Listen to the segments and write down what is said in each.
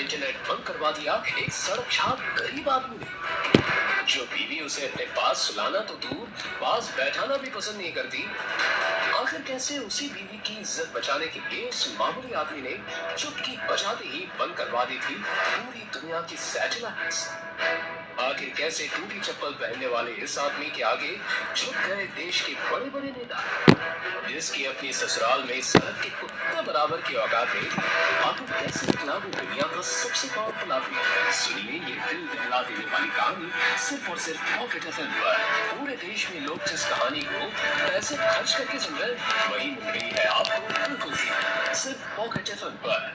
Internet बंद करवा दिया एक सड़क छाप गरीब आदमी ने। जो बीवी उसे अपने पास सुलाना तो दूर, पास बैठाना भी पसंद नहीं करती। आखिर कैसे उसी बीवी की इज्जत बचाने के लिए उस मामूली आदमी ने चुटकी बजाते ही बंद करवा दी थी पूरी दुनिया की सैटेलाइट्स। आखिर कैसे टूटी चप्पल पहनने वाले इस आदमी के आगे झुक गए देश के बड़े बड़े नेता, जिसकी अपनी ससुराल में सड़क के कुत्ते बराबर की औकात है। आखिर कैसे निकला वो दुनिया का सबसे पावरफुल आदमी। सुनिए ये दिल दहला देने वाली कहानी सिर्फ और सिर्फ पॉकेट एफएम पर। पूरे देश में लोग जिस कहानी को पैसे खर्च करके सुन रहे वही मिल रही है आपको बिल्कुल सिर्फ पॉकेट एफएम पर।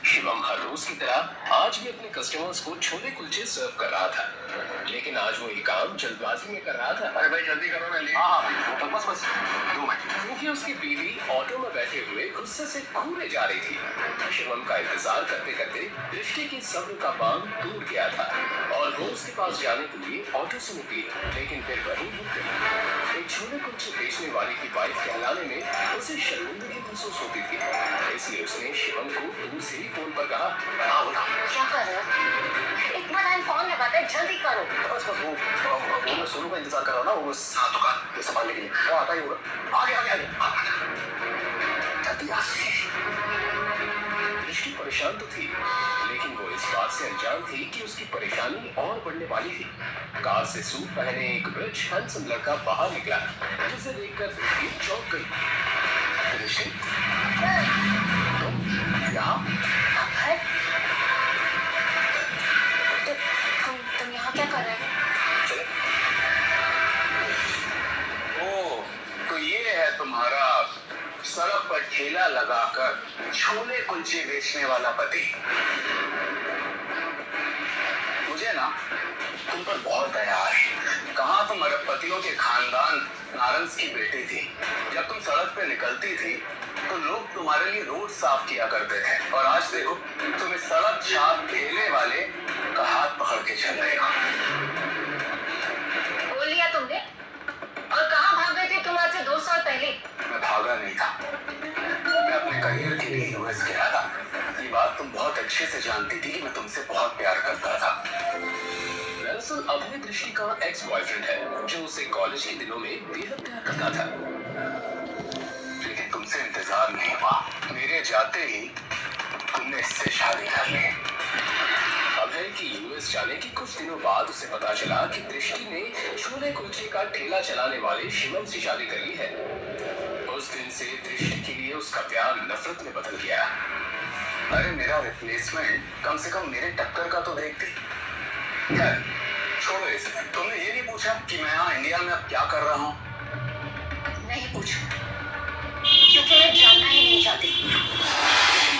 शिवम हर रोज की तरह आज भी अपने कस्टमर्स को छोले कुलचे सर्व कर रहा था, लेकिन आज वो ये काम जल्दबाजी में कर रहा था। अरे भाई जल्दी करो ना, लेट। हाँ बस 2 मिनट। क्योंकि उसकी बीवी ऑटो में बैठे हुए गुस्से से घूरे जा रही थी। शिवम का इंतजार करते करते दृष्टि की सब्र का बांध टूट गया था और वो उसके पास जाने के लिए ऑटो से निकली, लेकिन फिर वहीं रुक गई। एक छोले कुलचे बेचने वाले की वाइफ कहलाने में उसे शर्मिंदगी महसूस होती थी, इसलिए उसने शिवम को दूर से ही फोन पर कहा, क्या कर रहे हो? इतना टाइम फोन लगाते हैं, जल्दी करो। बस वो सोनू का इंतजार कर रहा ना, वो दुकान ये संभालने के लिए वो आता ही होगा। आगे आगे आगे जल्दी आ। दृष्टि परेशान तो थी, लेकिन वो इस बात से अनजान थी कि उसकी परेशानी और बढ़ने वाली थी। कार से सूट पहने एक रिच हैंडसम लड़का बाहर निकला, जिसे देखकर दृष्टि चौंक गई। दृष्टि यहाँ तुम यहाँ क्या कर रहे हो? चले। ओ तो ये है तुम्हारा सड़क पर ठेला लगाकर छोले कुलचे बेचने वाला पति। मुझे ना तुम पर बहुत दया है। कहाँ तुम अरबपतियों के खानदान नारंस की बेटी थी। जब तुम सड़क पे निकलती थी तो लोग तुम्हारे लिए रोड साफ किया करते थे, और आज देखो तुम इस सड़क छाप ठेले वाले का हाथ पकड़ के चल रहे हो। बोल लिया तुमने? और कहाँ भाग गए थे तुम आज से 2 साल पहले? मैं भागा नहीं था, मैं अपने करियर के लिए यूएस गया था। ये बात तुम बहुत अच्छे से जानती थी कि मैं तुमसे बहुत प्यार करता था। दरअसल अभय दृष्टि का एक्स बॉयफ्रेंड है, जो उसे कॉलेज के दिनों में बेहद प्यार करता था। लेकिन तुमसे इंतजार नहीं हुआ, मेरे जाते ही तुमने इससे शादी कर ली। अभय की यूएस जाने के कुछ दिनों बाद उसे पता चला कि दृष्टि ने छोले कुलचे का ठेला चलाने वाले शिवम से शादी कर ली है। उस दिन से दृष्टि के लिए उसका प्यार नफरत में बदल गया। अरे मेरा रिप्लेसमेंट कम से कम मेरे टक्कर का तो देखती। खैर छोड़ो इसे। तुमने ये नहीं पूछा कि मैं यहाँ इंडिया में अब क्या कर रहा हूँ? नहीं पूछो, क्योंकि मैं जानना ही नहीं चाहती।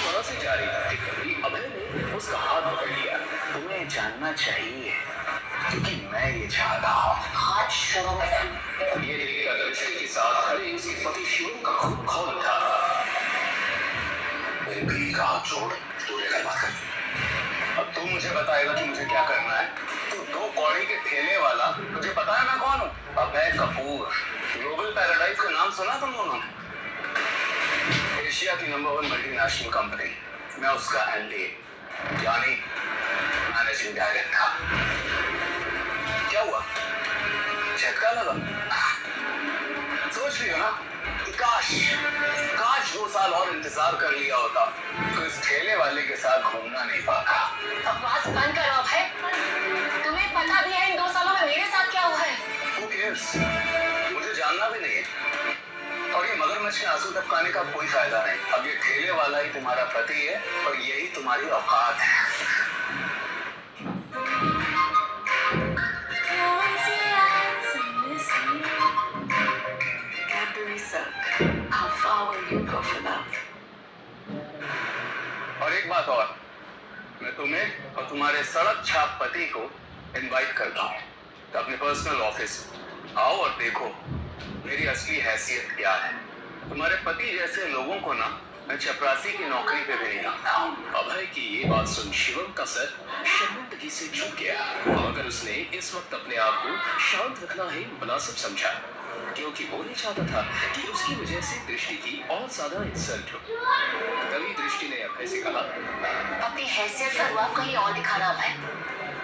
वहाँ से जा रही थी, कभी अभय ने उसका हाथ पकड़ लिया। तुम्हें जानना चाहिए क्योंकि मैं ये चाहता हूँ। हाथ छोड़ो मेरा। ये देखकर दृष्टि के साथ खड़े उसके पति शिवम का खून खौल उठा। मेरी बीवी का हाथ छोड़, तू लेकर बात कर। अब तू मुझे बताएगा कि मुझे क्या करना है। तू 2 कौड़ी के ठेले वाला, तुझे पता है मैं कौन हूँ? अभय कपूर। ग्लोबल पैराडाइज का नाम सुना तुम दोनों ने? एशिया की नंबर 1 मल्टीनेशनल कंपनी, मैं उसका एमडी यानी मैनेजिंग डायरेक्टर। क्या हुआ? झटका लगा? सोच रही हो ना कि काश 2 साल और इंतजार कर लिया होता तो इस ठेले वाले के साथ घूमना नहीं पाता। बकवास बंद करो अभय। तुम्हें पता भी है इन 2 सालों में मेरे साथ क्या हुआ है? Who cares? मुझे जानना भी नहीं है। और ये मगरमच्छ में आंसू टपकाने का कोई फायदा नहीं। अब ये ठेले वाला ही तुम्हारा पति है और यही तुम्हारी औकात है। और एक बात और, मैं तुम्हें और तुम्हारे सड़क छाप पति को इनवाइट करता हूँ तो अपने पर्सनल ऑफिस आओ और देखो मेरी असली हैसियत क्या है। तुम्हारे पति जैसे लोगों को ना मैं चपरासी की नौकरी पे भी नहीं रखता हूँ। अभय की ये बात सुन शिवम का सर शर्मिंदगी से झुक गया, मगर उसने इस वक्त अपने आप को शांत रखना ही मुनासिब समझा। क्योंकि वो नहीं चाहता था कि उसकी वजह से दृष्टि की और ज्यादा इंसल्ट हो। तभी दृष्टि ने अभय से कहा, अपनी हैसियत का रुआब कहीं और दिखाना अभय।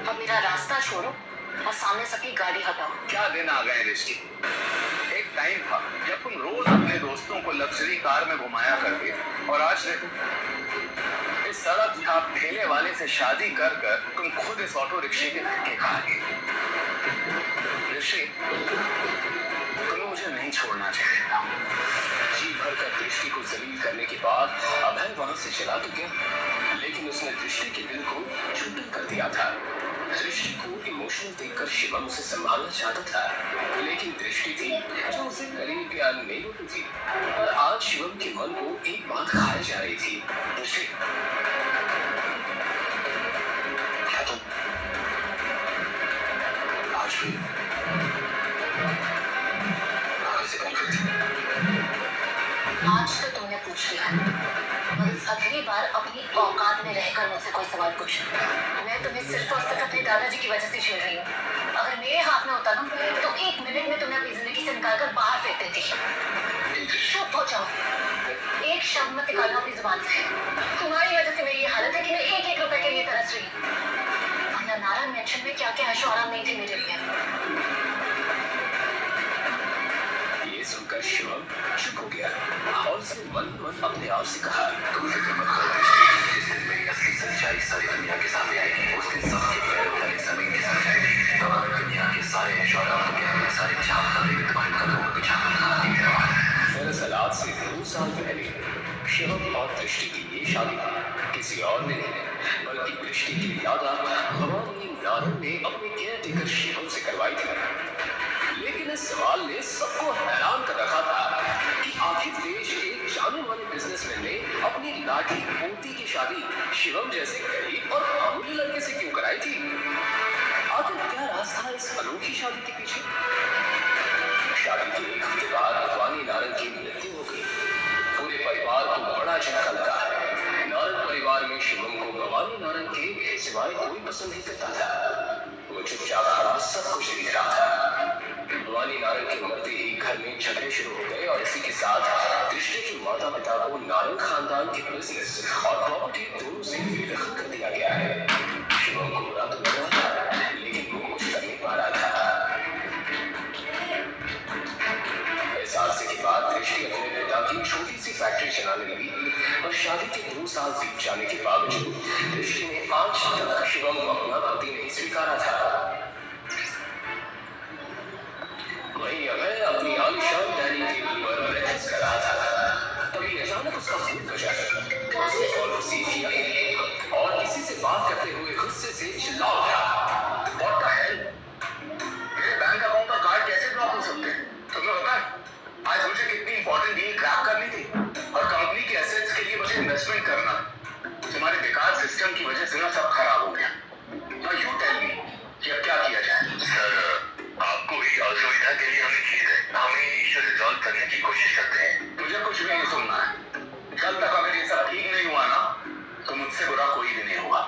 अब मेरा रास्ता छोड़ो और सामने से अपनी गाड़ी हटाओ। क्या दिन आ गए दृष्टि। एक टाइम था जब तुम रोज अपने दोस्तों को लग्जरी कार में घुमाया करते, और आज देखो इस सड़क छाप ठेले वाले से शादी कर कर तुम खुद इस ऑटो रिक्शे के धक्के खा रही हो। ऋषि, तुम्हें मुझे नहीं छोड़ना चाहिए। जी भरकर दृष्टि को जलील करने के बाद अभय वहां से चला तो गया, लेकिन उसने दृष्टि के दिल को छुट्टी कर दिया था। दृष्टि को इमोशनल देखकर शिवम उसे संभालना चाहता था, लेकिन दृष्टि थी जो उसे करीब प्यार नहीं होती थी। और आज शिवम के मन को एक बात खाई जा रही थी। दृष्टि, क्या तुम आज भी आगे से कहीं थी? आज तो तुमने पूछ लिया, मगर अगली बार अपनी औकात में रहकर मुझसे कोई सवाल पूछना। मैं तुम्हें सिर्फ और सिर्फ अपने दादाजी की वजह से छेड़ रही हूँ। अगर मेरे हाथ में होता ना तो 1 मिनट में तुम्हें अपनी जिंदगी से निकालकर बाहर फेंक देती। चुप हो जाओ, एक शब्द मत निकालना अपनी जुबान से। तुम्हारी वजह से मेरी ये हालत है कि मैं 1-1 रुपए के लिए तरस रही हूँ। वरना नारायण मेंशन में क्या क्या ऐशो आराम नहीं थे मेरे लिए। सुनकर शिवम चुप हो गया और उसने मन अपने आप से कहा, तुम फिक्र मत करो, जिस दिन मेरी असली सच्चाई सारी दुनिया के सामने आएगी, उस दिन सबके पैरों तले जमीन खिसक जाएगी। तब अगर दुनिया के सारे ऐशो आराम दुनिया में सारे चाह करेंगे, तुम्हारे कदमों में बिछा कर मेरा वादा है। दरअसल आज से 2 साल पहले शिवम और दृष्टि की ये शादी किसी और ने नहीं बल्कि दृष्टि की दादा भवानी नारंग ने अपने केयर टेकर शिवम से करवाई थी। लेकिन इस सवाल ने सबको हैरान कर रखा था कि आखिर देश के जाने माने बिजनेसमैन ने अपनी लाडली पोती की शादी शिवम जैसे गरीब और मामूली लड़के से क्यों कराई थी। आखिर क्या राज था इस अनोखी शादी के पीछे। शादी के 1 हफ्ते बाद भवानी नारंग की मृत्यु हो गई। पूरे परिवार को बड़ा झटका लगा। नारंग परिवार में शिवम को भवानी नारंग के सिवाय कोई पसंद नहीं करता था। वो चुपचाप खड़ा सब कुछ देख रहा था। भवानी नारंग के मरते ही घर में झगड़े शुरू हो गए और इसी के साथ दृष्टि के माता पिता को नारंग खानदान के बिजनेस और प्रॉपर्टी दोनों से बेदखल कर दिया गया है। शिवम को बुरा तो लगा था, लेकिन वो कुछ कर नहीं पा रहा था। इस हादसे के बाद दृष्टि अपने पिता की छोटी सी फैक्ट्री चलाने लगी और शादी के 2 साल बीत जाने के बावजूद दृष्टि ने आज तक शिवम को अपना पति नहीं स्वीकारा था। वहीं अभय अपनी आलिशान डाइनिंग टेबल पर ब्रेकफास्ट कर रहा था। तभी अचानक उसका फोन बजा। उसने कॉल रिसीव किया और किसी से बात करते हुए गुस्से से चिल्ला उठा, What the hell? मेरे बैंक अकाउंट का कार्ड कैसे ब्लॉक हो सकते हैं? तुम्हें पता है आज मुझे कितनी इंपॉर्टेंट डील क्रैक करनी थी और कंपनी के एसेट्स के लिए मुझे इन्वेस्टमेंट करना। तुम्हारे बेकार सिस्टम की वजह से ना सब खराब हो गया। Now you tell me कि अब क्या किया जाए? सर, आपको इस असुविधा के लिए हमें खेद है। हम इसे रिजॉल्व करने की कोशिश करते हैं। मुझे कुछ भी नहीं सुनना है। कल तक अगर ये सब ठीक नहीं हुआ ना तो मुझसे बुरा कोई भी नहीं होगा।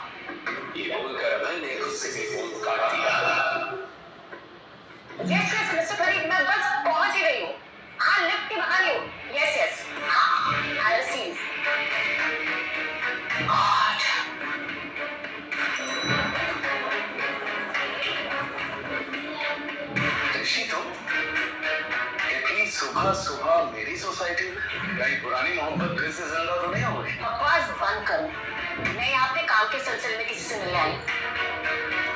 ये बोलकर अभय ने गुस्से से फोन काट दिया। यस यस मिस्टर फरीद, मैं बस पहुंच ही रही हूँ। हाँ, लिफ्ट के बाहर ही हूँ। यस यस, हाँ, आई विल सी यू। ऋषि, तुम इतनी सुबह सुबह मेरी सोसाइटी में कहीं पुरानी मोहब्बत फिर से जिंदा तो नहीं हो गई? बकवास बंद करो। मैं यहाँ पे काम के सिलसिले में किसी से मिलने आई हूँ।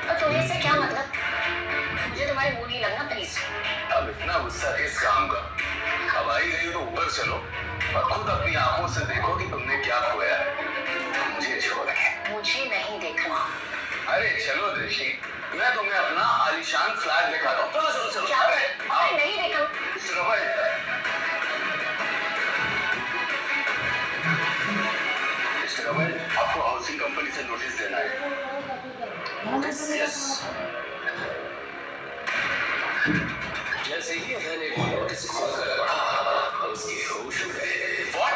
और तुम्हें इससे क्या मतलब? मुझे तुम्हारे मुंह नहीं लगना प्लीज। अब इतना गुस्सा किस काम का? अब आई गई तो ऊपर चलो और खुद अपनी आंखों से देखो कि तुमने क्या खोया है। मुझे छोड़ के मुझे नहीं देखना। अरे चलो दृष्टि, मैं तुम्हें अपना आलीशान फ्लैट दिखाता हूँ। चलो चलो चलो। क्या? अरे नहीं देखा। मिस्टर रमन, आपको हाउसिंग कंपनी से नोटिस देना है। नोटिस? यस। जैसे ही अभय ने नोटिस खोलकर पढ़ा, उसकी होश उड़ गए। What?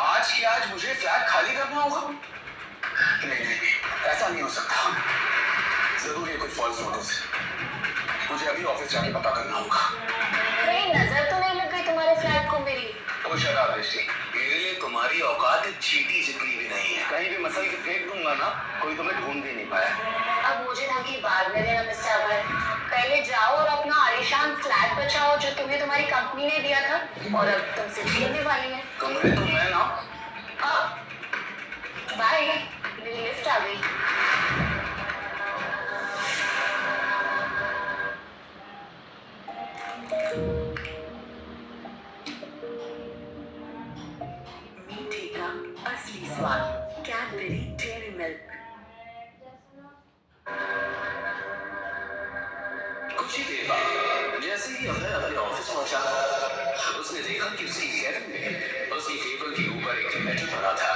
आज की आज मुझे फ्लैट खाली करना होगा? नहीं, ऐसा नहीं हो सकता। जरूर ये कुछ फॉल्स नोटिस है। मुझे अभी ऑफिस जाके पता करना होगा। तुम्हारी औकात एक चींटी जितनी भी नहीं है। कहीं भी मसल के फेंक दूंगा ना, कोई तुम्हें ढूंढ भी नहीं पाया। अब मुझे धमकी बाद में देना मिस्टर अभय। पहले जाओ और अपना आलीशान फ्लैट बचाओ जो तुम्हें तुम्हारी कंपनी ने दिया था और अब तुमसे छीनने वाली है। कमरे तो मैं ना। बाय, मेरी लिफ्ट आ गई। मीठे का असली स्वाद, कैडबरी डेयरी मिल्क। कुछ ही देर बाद जैसे ही अभय अपने ऑफिस पहुंचा, उसने देखा कि उसकी कैबिन में उसकी टेबल के ऊपर एक लेटर पड़ा था।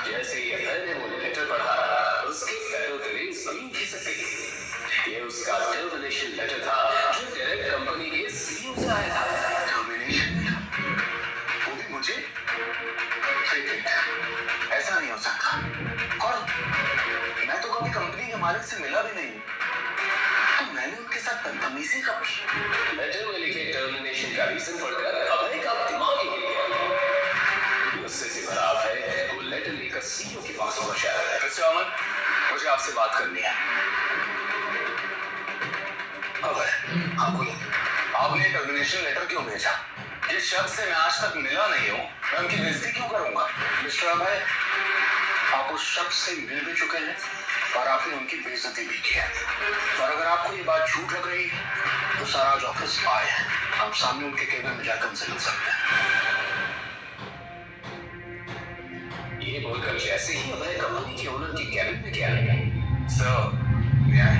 जैसे ही अभय ने वो लेटर पढ़ा, उसके पैरों तले जमीन खिसक गई। ये उसका टर्मिनेशन लेटर था जो डायरेक्ट कंपनी के सीईओ से आया था। टर्मिनेशन? वो भी मुझे? ऐसा नहीं हो सकता। और मैं तो कभी कंपनी के मालिक से मिला भी नहीं, तो मैंने उनके साथ बदतमीजी कब की? लेटर में लिखे टर्मिनेशन का रीजन पढ़कर अभय का दिमाग ही हिल गया। गुस्से से भरा अभय वो लेटर लेकर सीईओ के पास पहुंचा। मिस्टर अमन, मुझे आपसे बात करनी है। अभय, हाँ बोलो। आपने टर्मिनेशन लेटर क्यों भेजा? जिस शख्स से मैं आज तक मिला नहीं हूँ, मैं उनकी बेइज्जती क्यों करूंगा? मिस्टर अभय, आप उस शख्स से मिल भी चुके हैं और आपने उनकी बेइज्जती भी की है। और अगर आपको ये बात झूठ लग रही है तो सर आज ऑफिस आए हैं, आप सामने उनके केबिन में जाकर उनसे मिल सकते हैं। ये बोलकर जैसे ही अभय कंपनी के ओनर के केबिन में गया, सर, मैं आए।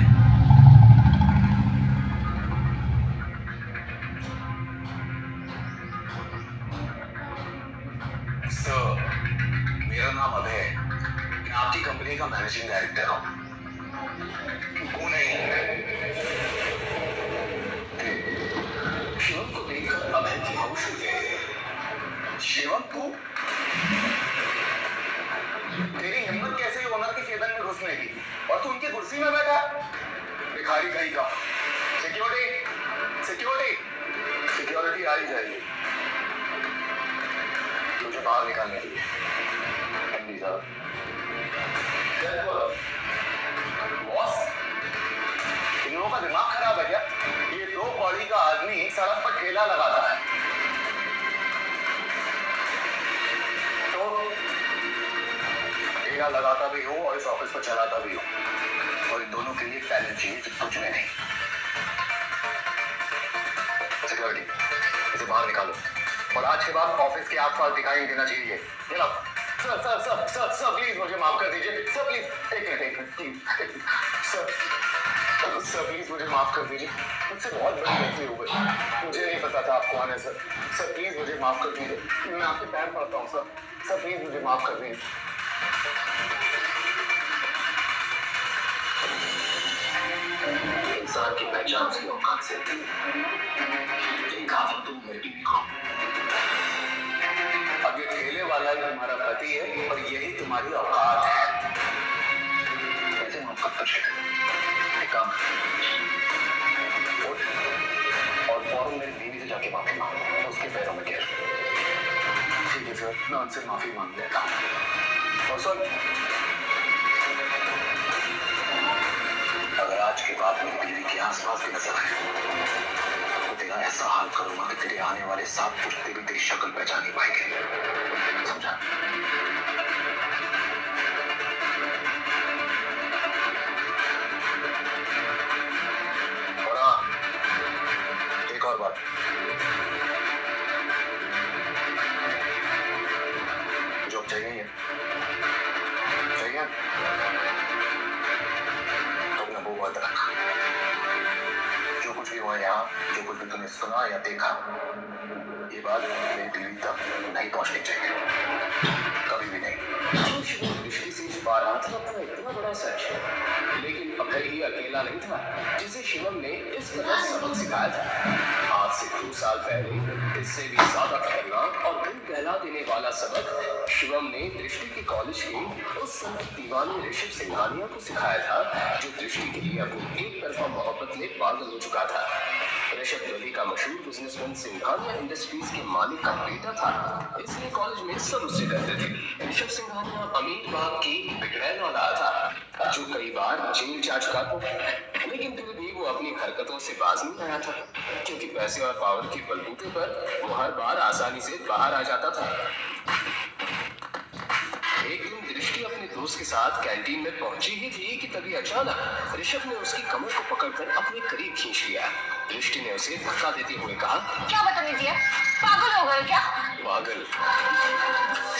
सर, मेरा नाम अभय है। मैं आपकी कंपनी का मैनेजिंग डायरेक्टर हूँ। वो नहीं शिवम को देखकर अभय की होश उड़ गई। शिवम, तू? तेरी हिम्मत कैसे ओनर के केबिन में घुसने की और तू उनकी कुर्सी में बैठा? भिखारी कहीं का। सिक्योरिटी, सिक्योरिटी, सिक्योरिटी आ ही जाएगी तुझे बाहर निकालने के लिए। एमडी साहब। बॉस, इन लोगों का दिमाग खराब है क्या? ये 2 कौड़ी का आदमी सड़क पर ठेला लगाता है तो ठेला लगाता भी हो और इस ऑफिस को चलाता भी हो, और इन दोनों के लिए टैलेंट चाहिए जो कुछ में नहीं। सिक्योरिटी, इसे बाहर निकालो और आज के बाद ऑफिस के आसपास दिखाई नहीं देना चाहिए। ये लो। Sir sir sir sir sir please मुझे माफ कर दीजिए। सर प्लीज, एक मिनट प्लीज। सर प्लीज मुझे माफ कर दीजिए। मुझसे बहुत बड़ी गलती हो गई। मुझे नहीं पता था आप कौन है सर। सर प्लीज मुझे माफ कर दीजिए। मैं आपके पैर पड़ता हूँ सर। सर प्लीज मुझे माफ कर दीजिए। इंसान की पहचान उसकी औकात से होती है। एक कहावत तो मेरी बीवी को। अब ये ठेले वाला ही तुम्हारा पति है और यही तुम्हारी औकात है। कैसे माफ कर सकते? एक काम और फौरन मेरी बीवी से जाके माफी मांगो, उसके पैरों में गिर। ठीक है सर, मैं उनसे माफी मांग लेता हूँ। और सुन, अगर आज के बाद मेरी बीवी के आसपास भी नजर आए तो तेरा ऐसा हाल करूंगा कि तेरे आने वाले 7 पुश्ते भी तेरी शक्ल पहचान नहीं पाएंगे। समझा? और हाँ, एक और बात, जॉब चाहिए तो अपना वो बात रखा। जो कुछ भी हुआ यहाँ, जो कुछ भी तूने सुना या देखा, ये बात मेरी बीवी तक नहीं पहुंचनी चाहिए, कभी भी नहीं। शिवम दृष्टि से छुपा रहा था अपना इतना बड़ा सच, लेकिन अभय ही अकेला नहीं था जिसे शिवम ने इस कदर सबक सिखाया था। आज से 2 साल पहले इससे भी ज्यादा खतरनाक और दिल बहला देने वाला सबक शिवम ने दृष्टि के कॉलेज के उस समय दीवाने ऋषभ सिंघानिया को सिखाया था, जो दृष्टि के लिए अपनी एक तरफा मोहब्बत में पागल हो चुका था। ऋषभ दिल्ली का मशहूर बिजनेसमैन सिंघानिया इंडस्ट्रीज के मालिक का बेटा था, इसलिए कॉलेज में सब उससे डरते थे। ऋषभ सिंघानिया अमीर बाप की बिगड़ैल औलाद था, जो कई बार जेल जा चुका था, लेकिन फिर भी वो अपनी हरकतों से बाज नहीं आया था, क्योंकि पैसे और पावर के बलबूते पर वो हर बार आसानी से बाहर आ जाता था। एक दिन दृष्टि अपने दोस्त के साथ कैंटीन में पहुंची ही थी कि तभी अचानक ऋषभ ने उसकी कमर को पकड़कर अपने करीब खींच लिया। दृष्टि ने उसे धक्का देते हुए कहा, क्या बदतमीजी है, पागल हो गए क्या? पागल?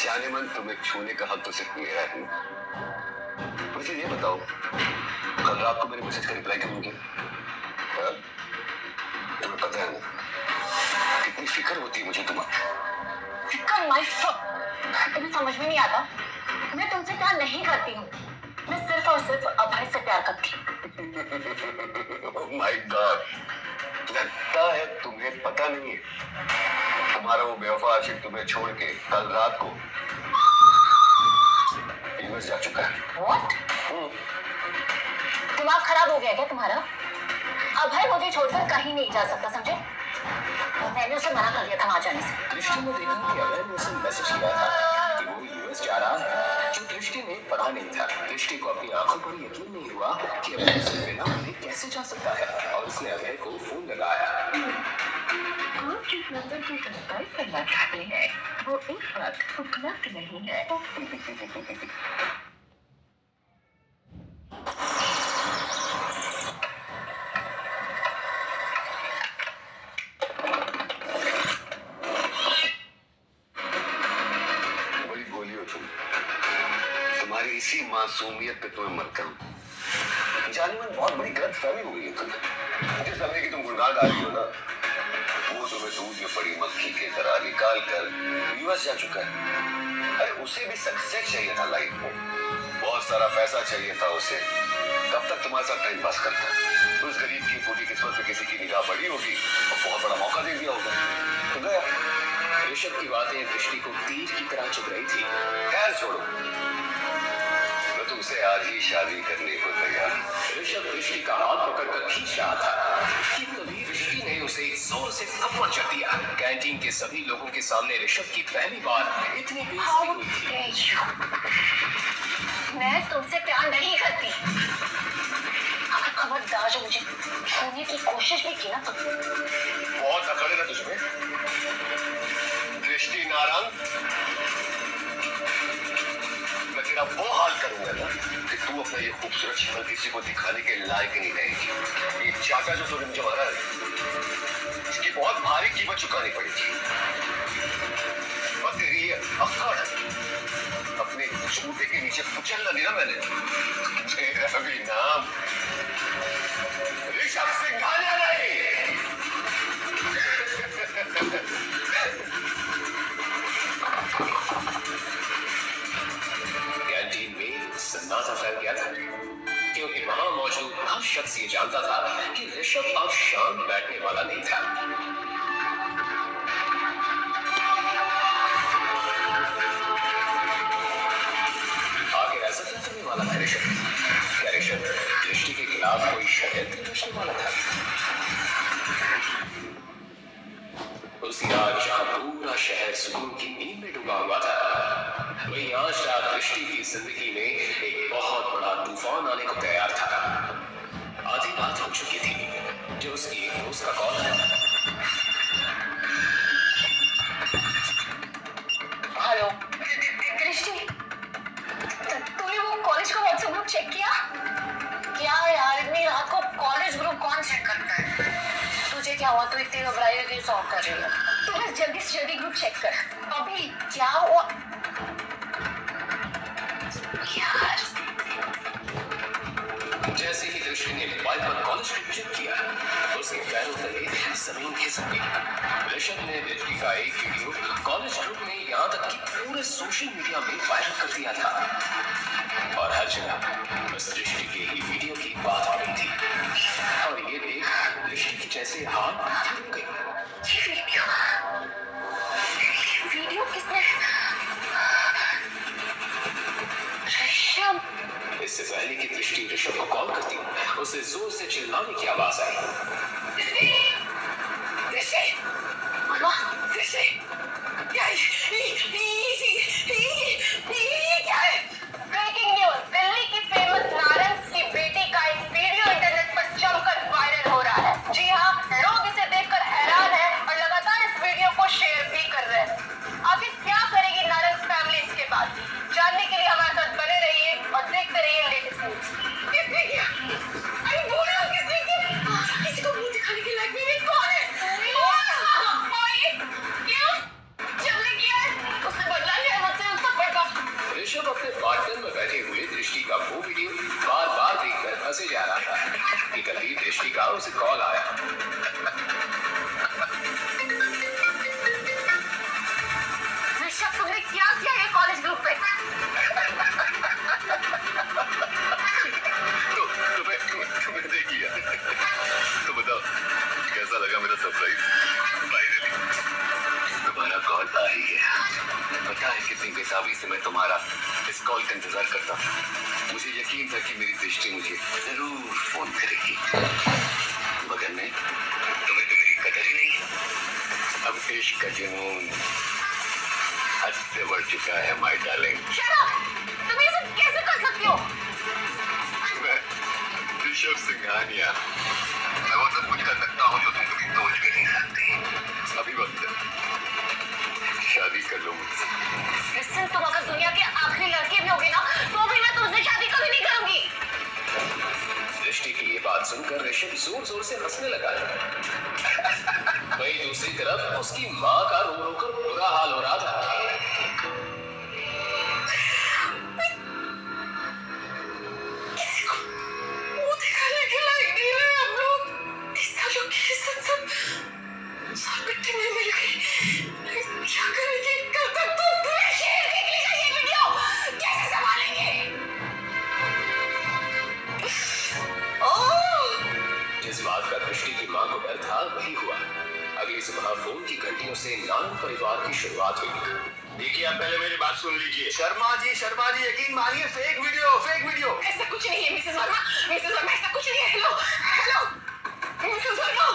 जाने मन, तुम्हें छूने का हक तो सिर्फ मेरा है। मुझे ये बताओ, कल रात को मेरे मैसेज का रिप्लाई क्यों नहीं किया? तुम्हें पता है ना कितनी फिक्र होती है मुझे तुम्हारी। फिक्र माय फक, तुम्हें समझ में नहीं आता। मैं तुमसे प्यार नहीं करती हूँ, मैं सिर्फ और सिर्फ अभय से प्यार करती हूँ। ओह माय गॉड, लगता है तुम्हें पता नहीं है तुम्हारा वो बेवफा आशिक तुम्हें छोड़ के कल रात को यूएस जा चुका है। What? दिमाग खराब हो गया क्या तुम्हारा? अभय मुझे छोड़कर कहीं नहीं जा सकता, समझे? मैंने उसे मना कर दिया था वहां जाने से। दृष्टि ने देखा कि अभय ने उसे मैसेज किया था कि वो यूएस जा रहा है, जो दृष्टि ने पढ़ा नहीं था। दृष्टि को अपनी आंखों पर यकीन नहीं हुआ कि अभय उसे बिना मिले कैसे जा सकता है, और उसने अभय को फोन लगाया। आप जिस नंबर को सब्सक्राइब करना चाहते हैं वो इस वक्त उपलब्ध नहीं है। बड़ी बोली हो तुम, तुम्हारी इसी मासूमियत पे तुम्हें मरता हूँ। जाने मन, बहुत बड़ी गलतफहमी हो गई है तुम्हें। जिस समय की तुम गुणगान गा रही हो ना, वो तुम्हें दूध में पड़ी मक्खी की तरह निकाल कर यूएस जा चुका है। अरे उसे भी सक्सेस चाहिए था लाइफ में, बहुत सारा पैसा चाहिए था उसे। कब तक तुम्हारे साथ टाइम पास करता? उस गरीब की पूरी किस्मत पे किसी की निगाह पड़ी होगी और बहुत बड़ा मौका दे दिया होगा, तो गया। ऋषभ की बातें दृष्टि को तीर की तरह चुभ रही थी। खैर छोड़ो, मैं तुमसे आज ही शादी करने को तैयार हूं। ऋषभ दृष्टि का हाथ पकड़कर खींच रहा था कि तभी दृष्टि ने उसे एक जोर से थप्पड़ जड़ दिया। कैंटीन के सभी लोगों के सामने ऋषभ की पहली बार इतनी बेइज्जती हुई थी। मैं तुमसे प्यार नहीं करती। अगर खबरदार जो मुझे छूने की कोशिश भी की ना तो बहुत अकड़ है ना तुझमें, दृष्टि नारंग। मैं तेरा वो हाल करूंगा ना कि तू अपना ये खूबसूरत शक्ल किसी को दिखाने के लायक नहीं रहेगी। ये चाटा जो तूने मुझे मारा है, इसकी बहुत भारी कीमत चुकानी पड़ेगी। और तेरी ये अकड़ अपने जूते के नीचे कुचलना नहीं ना मैंने, तेरा भी नाम ऋषभ सिंघानिया नहीं। कैंटीन में सन्नाटा फैल गया था, क्योंकि वहां मौजूद हर शख्स ये जानता था कि ऋषभ अब शांत बैठने वाला नहीं था। आखिर ऐसा क्या करने वाला था ऋषभ? क्या ऋषभ दृष्टि के खिलाफ कोई षड्यंत्र रचने वाला था? उसी रात जहां पूरा शहर सुकून की नींद में डूबा हुआ था, वहीं आज रात दृष्टि की जिंदगी में एक बहुत बड़ा तूफान आने को तैयार था। आधी रात हो चुकी थी जो उसकी एक दोस्त का कॉल आया। हेलो दृष्टि, तूने वो कॉलेज का व्हाट्सएप ग्रुप चेक किया क्या? यार इतनी रात को कॉलेज ग्रुप कौन चेक करता है? तुझे क्या हुआ? तू इतनी घबराई है कि सॉल्व कर रही है? तू बस जल्दी से जल्दी ग्रुप चेक कर। अभी क्या हुआ यार? जैसे ही दृष्टि ने मोबाइल पर कॉलेज ग्रुप चेक किया, उसके पैरों तले जमीन खिसक गई। ऋषभ ने दृष्टि का एक वीडियो कॉलेज ग्रुप में, यहाँ तक कि पूरे सोशल मीडिया में वायरल कर दिया था, और हर जगह बस दृष्टि के ही वीडियो की बात हो रही थी। और ये देख दृष्टि की जैसे हाथ थक गई। ये वीडियो किसने? ऋषभ। इससे पहले कि दृष्टि ऋषभ को कॉल करती, उसे जोर से चिल्लाने की आवाज आई। पता है कितनी बेसाबी से मैं तुम्हारा इस कॉल का इंतजार करता था। मुझे यकीन था कि मेरी दृष्टि मुझे जरूर फोन करेगी, मगर नहीं, तुम्हें तो मेरी कदर ही नहीं है। अब इश्क का जुनून हद से बढ़ चुका है माय डार्लिंग। तुम ये सब कैसे कर सकती हो? मैं ऋषभ सिंघानिया, मैं वो सब कुछ कर सकता हूँ जो तुम कभी सोच भी नहीं सकती। अभी वक्त है, शादी कर लो मुझसे। लिसन, तुम अगर दुनिया के आखिरी लड़के भी होगे ना, तो भी मैं तुमसे शादी कभी नहीं करूंगी। दृष्टि की ये बात सुनकर ऋषभ जोर जोर से हंसने लगा। वहीं दूसरी तरफ उसकी माँ का रो रो कर बुरा हाल हो रहा था। क्या करेंगे? कल तक तो पूरे शहर देख लेगा ये वीडियो। कैसे संभालेंगे? जिस बात का दृष्टि की माँ को डर था वही हुआ। अगली सुबह फोन की घंटियों से नारंग परिवार की शुरुआत हुई। देखिए, आप पहले मेरी बात सुन लीजिए। शर्मा जी, यकीन मानिए, फेक वीडियो। ऐसा कुछ नहीं है मिसेस वर्मा, ऐसा कुछ नहीं है। Hello Mrs Verma.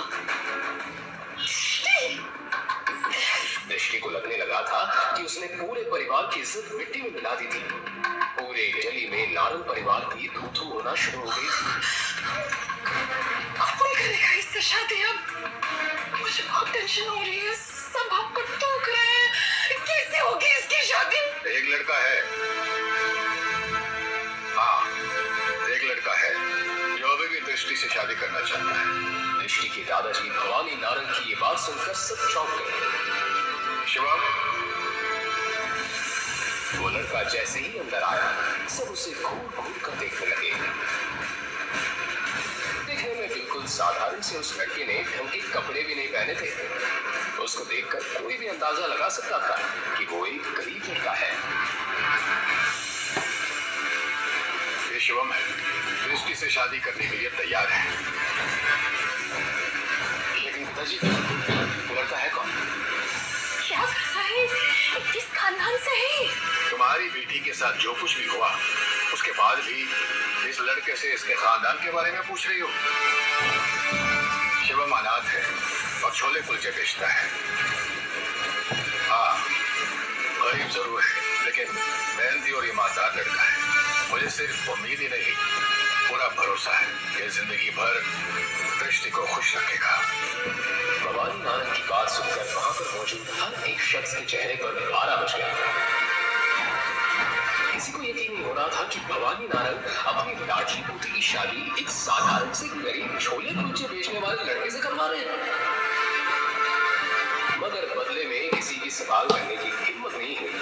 दृष्टि को लगने लगा था कि उसने पूरे परिवार की इज्जत मिट्टी में मिला दी थी। पूरे गली में नारंग परिवार की थू-थू होना शुरू हो गई थी। कौन करेगा इससे शादी? अब मुझे बहुत टेंशन हो रही है। सब आपको टोक रहे हैं। कैसे होगी इसकी शादी? एक लड़का है, हाँ, एक लड़का है जो अभी भी दृष्टि से शादी करना चाहता है। दृष्टि के दादाजी भवानी नारंग की ये बात सुनकर सब चौंक गए। शिवम, वो लड़का जैसे ही अंदर आया, सब उसे घूर कर देखने लगे। देखने में बिल्कुल साधारण से उस लड़के ने ढंग के कपड़े भी नहीं पहने थे। उसको देखकर कोई भी अंदाजा लगा सकता था कि वो एक गरीब लड़का है। ये शिवम है, दृष्टि से शादी करने के लिए तैयार है। लेकिन पिताजी, वो लड़का है कौन? क्या करता है? किस खानदान से है? तुम्हारी बेटी के साथ जो कुछ भी हुआ, उसके बाद भी इस लड़के से इसके खानदान के बारे में पूछ रही हो? शिवम अनाथ है और छोले कुलचे बेचता है। हाँ, गरीब जरूर है, लेकिन मेहनती और ईमानदार लड़का है। मुझे सिर्फ उम्मीद ही नहीं, पूरा भरोसा है कि जिंदगी भर दृष्टि को खुश रखेगा। भवानी नारंग की बात सुनकर वहां पर मौजूद हर एक शख्स के चेहरे पर पारा बच गया। किसी को यकीन नहीं हो रहा था कि भवानी नारंग अपनी लाडली पोती की शादी एक साधारण से गरीब छोले कुलचे बेचने वाले लड़के से करवा रहे हैं। मगर बदले में किसी की सवाल करने की हिम्मत नहीं हुई,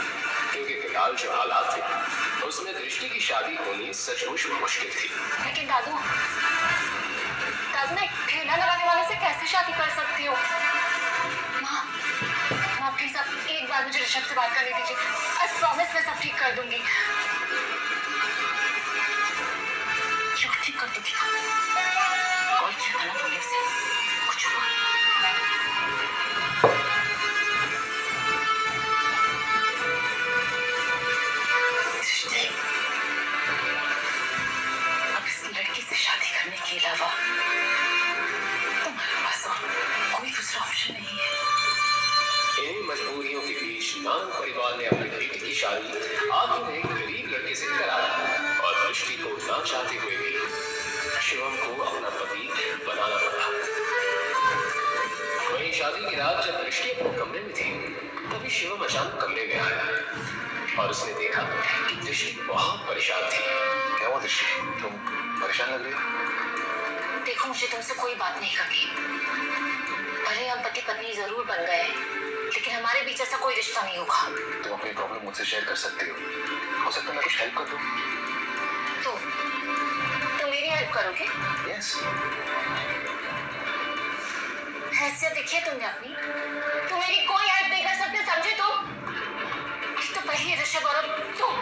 क्योंकि फिलहाल जो हालात थे उसमें दृष्टि की शादी होनी सचमुच मुश्किल थी। लेकिन दादू, मैं ठेला लगाने वाले से कैसे शादी कर सकती हूँ? माँ प्लीज आप एक बार मुझे ऋषभ से बात करने दीजिए। आज प्रॉमिस मैं सब ठीक कर दूंगी। क्यों ठीक कर दूंगी? कॉल क्यों गलत बोले उसे? कुछ हुआ? अब इस लड़की से शादी करने के अलावा तुम्हारे पास और कोई दूसरा ऑप्शन नहीं है। इन्हीं मजबूरियों के बीच नारंग परिवार ने अपनी बेटी की शादी आखिर एक गरीब लड़के से कराया और दृष्टि को ना चाहते हुए भी शिवम को अपना पति बनाना पड़ा। वहीं शादी की रात जब दृष्टि अपने कमरे में थी, तभी शिवम अचानक कमरे में आया और उसने देखा कि दृष्टि बहुत परेशान थी। क्या हुआ दृष्टि, तुम परेशान लग रही हो? देखो, मुझे तुमसे कोई बात नहीं करनी। भले हम पति पत्नी जरूर बन गए, लेकिन हमारे बीच ऐसा कोई रिश्ता नहीं होगा। तुम अपनी प्रॉब्लम मुझसे शेयर कर सकती हो सकता है मैं कुछ हेल्प कर दूं। तो मेरी हेल्प करोगे? यस। हैसियत देखी है तुमने अपनी? तुम मेरी कोई हेल्प नहीं कर सकते, समझे तुम? तो पहले ऋषभ और अब तुम।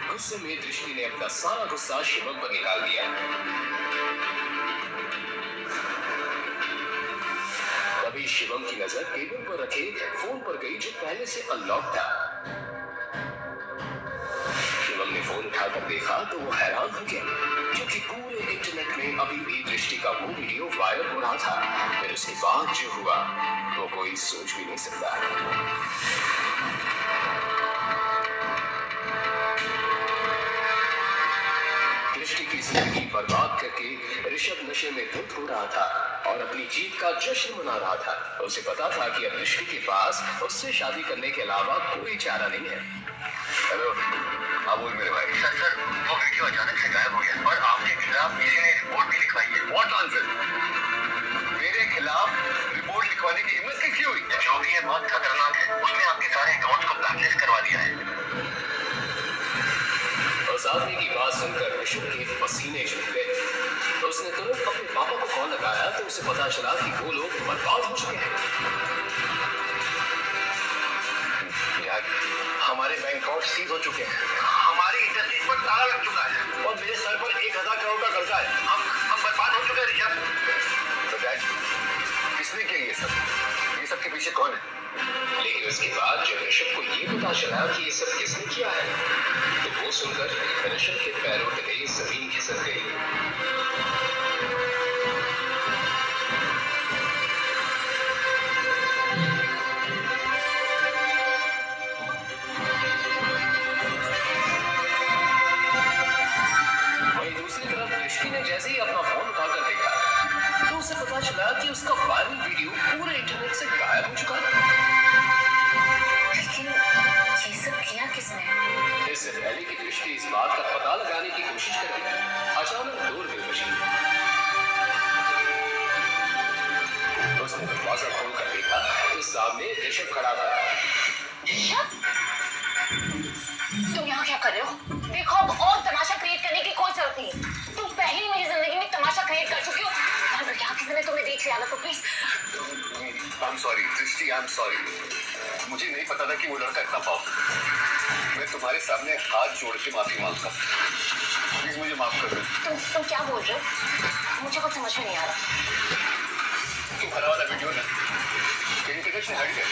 गुस्से में दृष्टि ने अपना सारा गुस्सा शिवम पर निकाल दिया। तभी तभी शिवम की नजर टेबल पर रखे फोन पर गई जो पहले से अनलॉक था। शिवम ने फोन उठाकर देखा तो वो हैरान हो गया क्योंकि पूरे इंटरनेट में अभी भी दृष्टि का वो वीडियो वायरल हो रहा था। फिर उसके बाद जो हुआ वो कोई सोच भी नहीं सकता। दृष्टि की जिंदगी बर्बाद करके ऋषभ नशे में धुत हो रहा था और अपनी जीत का जश्न मना रहा था। उसे पता था कि अब दृष्टि के पास उससे शादी करने के अलावा कोई चारा नहीं है। हेलो, हाँ बोल मेरे भाई। सर वो वीडियो अचानक से गायब हो गया और आपके खिलाफ किसी ने रिपोर्ट भी लिखवाई है। What nonsense? मेरे खिलाफ रिपोर्ट लिखवाने की हिम्मत किसकी हुई? जो भी है बहुत खतरनाक है। उसने आपके सारे अकाउंट्स को ब्लैकलिस्ट करवा दिया है। उस आदमी की बात सुनकर ऋषभ के पसीने छूट गए। तो उसने तुरंत अपने पापा को कॉल लगाया तो उसे पता चला कि वो लोग बर्बाद हो चुके हैं। यार, हमारे बैंक अकाउंट सीज हो चुके हैं, हमारी इंडस्ट्री पर ताला लग चुका है और मेरे सर पर 1000 करोड़ का कर्जा है। हम बर्बाद हो चुके हैं ऋषभ। तो डैड, किसने किया ये सब के पीछे कौन है? लेकिन उसके बाद जब ऋषभ को ये पता चला कि ये सब किसने किया है तो वो सुनकर ऋषभ के पैरों तले जमीन खिसक गई। वहीं दूसरी तरफ दृष्टि ने जैसे ही अपना फोन उठाकर देखा तो उसे पता चला कि उसका वायरल वीडियो पूरे इंटरनेट से गायब हो चुका है। लेकिन ये सब किया किसने? इससे पहले कि दृष्टि इस बात का पता लगाने की कोशिश करे, अचानक डोरबेल बजी। उसने दरवाजा खोलकर देखा तो सामने ऋषभ खड़ा था। ऋषभ, तुम यहाँ क्या कर रहे हो? देखो, अब और तमाशा क्रिएट करने की कोई जरूरत नहीं है। तुम पहले ही मेरी जिंदगी में तमाशा क्रिएट कर चुकी हो और यहाँ किसी ने तुम्हें देख लिया ना तो प्लीज। आई एम सॉरी दृष्टि, आई एम सॉरी। मुझे नहीं पता था कि वो लड़का इतना पावरफुल। मैं तुम्हारे सामने हाथ जोड़ के माफी मांगता हूँ। प्लीज मुझे माफ कर दो। तुम क्या बोल रहे हो? मुझे कुछ समझ में नहीं आ रहा। तुम्हारा वाला वीडियो ना इंटरनेट से हट गया,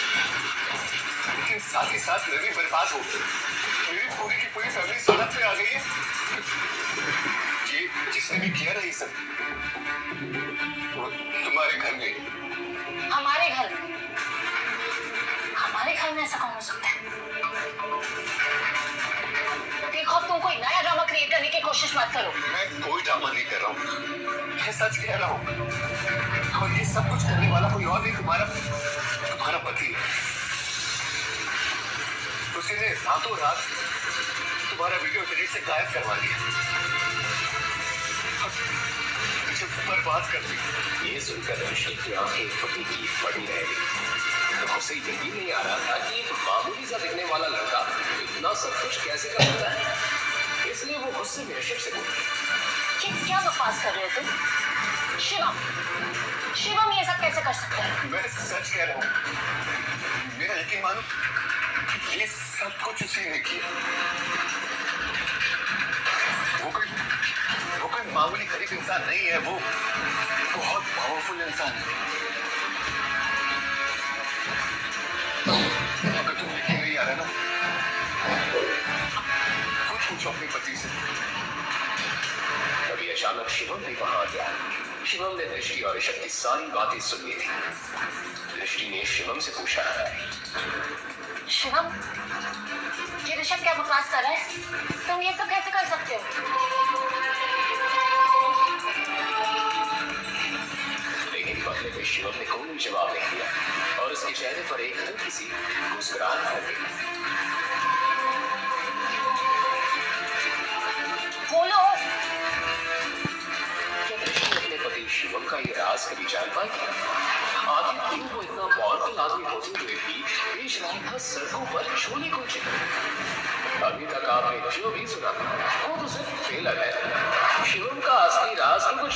लेकिन साथ ही साथ मैं भी बर्बाद हो गई। मेरी पूरी की पूरी फैमिली सड़क पे आ गई है। ये जिसने भी किया ना ये सब, वो तुम्हारे घर में। हमारे घर में? हमारे घर में ऐसा कौन हो सकता है? देखो, तुम कोई नया ड्रामा क्रिएट करने की कोशिश मत करो। मैं कोई ड्रामा नहीं कर रहा हूँ, मैं सच कह रहा हूँ। और ये सब कुछ करने वाला कोई और नहीं, तुम्हारा पति है। उसने रातों रात तुम्हारा वीडियो इंटरनेट से गायब करवा दिया, मुझे बर्बाद कर दी। ये सुनकर ऋषभ की आंखें फटी की फटी रह गई। तो उसे यकीन नहीं आ रहा था कि एक मामूली सा दिखने वाला लड़का इतना सब कुछ कैसे कर सकता है। इसलिए वो गुस्से में ऋषभ से बोली, ये क्या बकवास कर रहे हो तुम? शिवम ये सब कैसे कर सकता है? मैं सच कह रहा हूँ, मेरा यकीन मानो, ये सब कुछ उसी ने किया। वो कोई मामूली गरीब इंसान नहीं है, वो बहुत पावरफुल इंसान है। अगर तुम यकीन नहीं आ रहा ना, कुछ पूछो अपने पति से। तभी अचानक शिवम भी वहां आ गया। शिवम ने दृष्टि और ऋषभ की सारी बातें सुन ली थी। दृष्टि ने शिवम से पूछा, शिवम, ये ऋषभ क्या बकवास कर रहा है? तुम ये सब कैसे कर सकते हो? लेकिन बदले में शिवम ने कोई जवाब नहीं दिया और उसके चेहरे पर एक हल्की सी मुस्कुराहट आ गई। बोलो। क्या दृष्टि अपने पति शिवम का ये राज कभी जान पाएगी? आखिर क्यों वो इतना पावरफुल आदमी होते हुए भी पेश रहा था सड़कों पर छोले कुलचे? अभी तक आपने जो भी सुना वो तो सिर्फ ट्रेलर है। शिवम का असली राज तो कुछ